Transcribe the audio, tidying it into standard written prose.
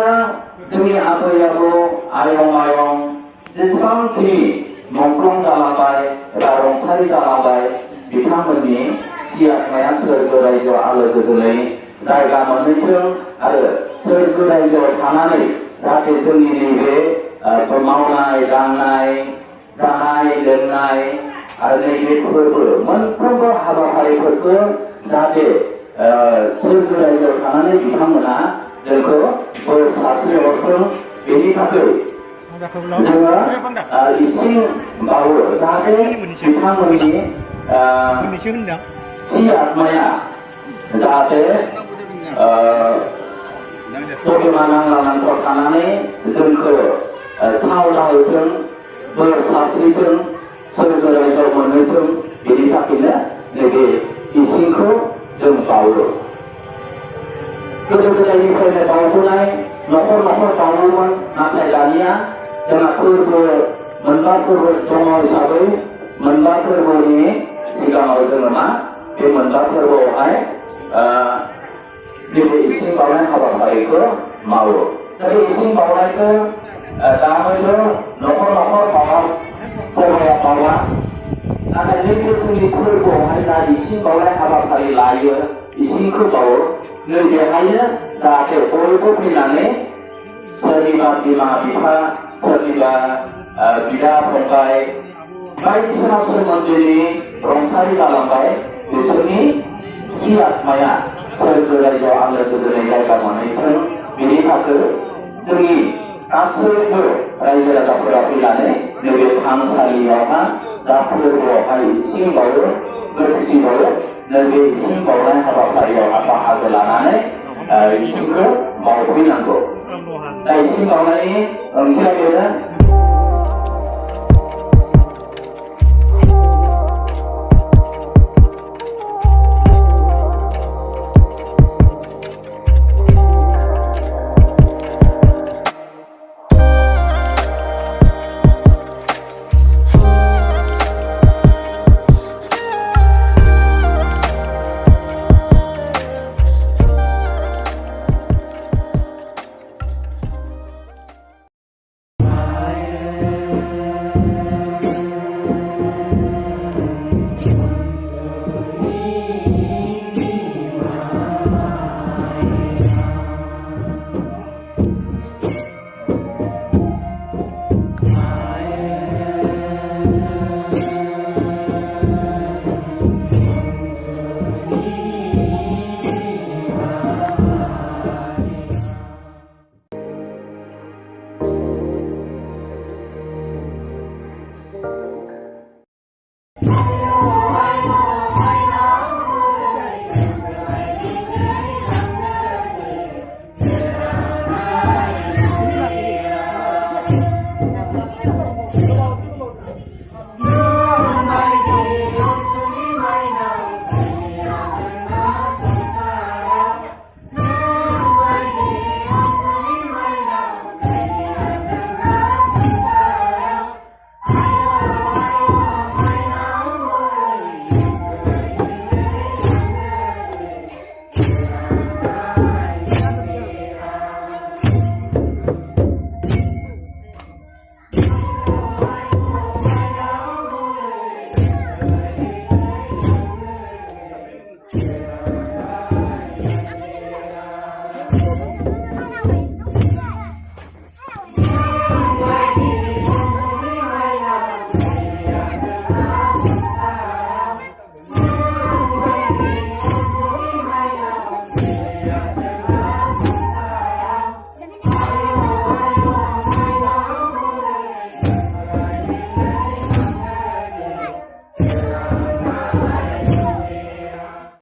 जोंनि आबै आबौ आयं मायं जेसेबांखिनि मुंख्लं जालांबाय एबा रुंसारि जालांबाय बिथांमोननि सि आत्माया सोरगो रायजोआव आलो गोजोनै जायगा मोनहैथों आरो सोरगो रायजोआव थानानै जाहाथे जोंनि नैबे मावनाय दांनाय जानाय लोंनाय आरो नैबे फोरबो मोनफ्रोमबो हाबाफारिफोरखौ जाहाथे सोरगो रायजोआव थानानै बिथांमोना जोंखौ बोर सारस्रिहरथों बेनि थाखाय जोङो इसिं बावो जाहाथे बिथांमोननि सि आत्माया जाहाथे बबेबा नांला नांथाव थानानै जोंखौ सावलायथों बोर सारस्रिथों सोरगो रायजोआव मोनहैथों बेनि थाखायनो नैबे इसिंखौ जों बावो गोदो गोदायनिफ्रायनो बावबोनाय न'खर न'खर बावोमोन नाथाय दानिया जोंहा फोरबो मोनबा फोरबो दङ हिसाबै मोनबा फोरबोनि सिगाङाव जोङो मा बे मोनबा फोरबोआवहाय नैबे इसिं बावनाय हाबाफारिखौ मावो दा बे इसिं बावनायखौ दाबो न'खर न'खर बावा सोरबाया बावा नाथाय नैबे जोंनि फोरबोआवहाय जा इसिं बावनाय हाबाफारि लायो इसिंखौ बावो नैबेहायनो जाहाथे बयबो फैनानै सोरनिबा बिमा बिफा सोरनिबा बिदा फंबाय बायदिसिना सोमोन्दोनि रुंसारि जालांबाय बिसोरनि सि आत्माया सोरगो रायजोआव आलो गोजोनै जायगा मोनहैथों बेनि थाखाय जोंनि गासैबो रायजो राजाफोरा फैनानै नैबे थानसालियावहा जा फोरबोआवहाय इसिं बावो गोथैसि बावो नैबे इसिं बावनाय हाबाफारियाव बाहागो लानानै इसिंखौ बावफैनांगौ दा इसिं बावनायनि ओंथिया बेनो